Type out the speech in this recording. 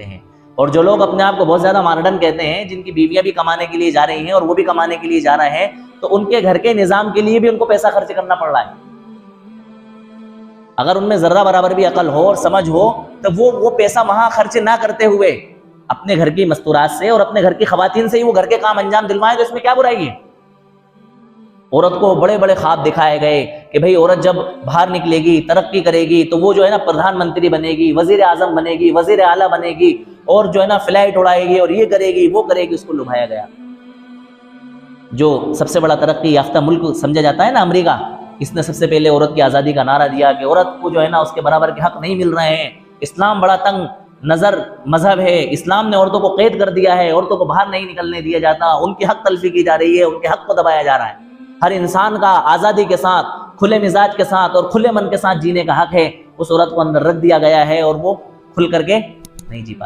ہیں۔ اور جو لوگ اپنے آپ کو بہت زیادہ ماڈرن کہتے ہیں، جن کی بیویاں بھی کمانے کے لیے جا رہی ہیں اور وہ بھی کمانے کے لیے جا رہے ہیں، تو ان کے گھر کے نظام کے لیے بھی ان کو پیسہ خرچ کرنا پڑ رہا ہے۔ اگر ان میں ذرہ برابر بھی عقل ہو اور سمجھ ہو تو وہ پیسہ وہاں خرچ نہ کرتے ہوئے اپنے گھر کی مستورات سے اور اپنے گھر کی خواتین سے ہی وہ گھر کے کام انجام دلوائیں، تو اس میں کیا برائی ہے؟ عورت کو بڑے بڑے خواب دکھائے گئے کہ بھئی عورت جب باہر نکلے گی، ترقی کرے گی تو وہ جو ہے نا پردھان منتری بنے گی، وزیر اعظم بنے گی، وزیر اعلیٰ بنے گی، اور جو ہے نا فلائٹ اڑائے گی اور یہ کرے گی وہ کرے گی، اس کو لبھایا گیا۔ جو سب سے بڑا ترقی یافتہ ملک سمجھا جاتا ہے نا امریکہ، اس نے سب سے پہلے عورت کی آزادی کا نعرہ دیا کہ عورت کو جو ہے نا اس کے برابر کے حق نہیں مل رہے ہیں، اسلام بڑا تنگ نظر مذہب ہے، اسلام نے عورتوں کو قید کر دیا ہے، عورتوں کو باہر نہیں نکلنے دیا جاتا، ان کی حق تلفی کی جا رہی ہے، ان کے حق کو دبایا جا رہا ہے۔ ہر انسان کا آزادی کے ساتھ، کھلے مزاج کے ساتھ اور کھلے من کے ساتھ جینے کا حق ہے، اس عورت کو اندر رکھ دیا گیا ہے اور وہ کھل کر کے نہیں جی پاتی۔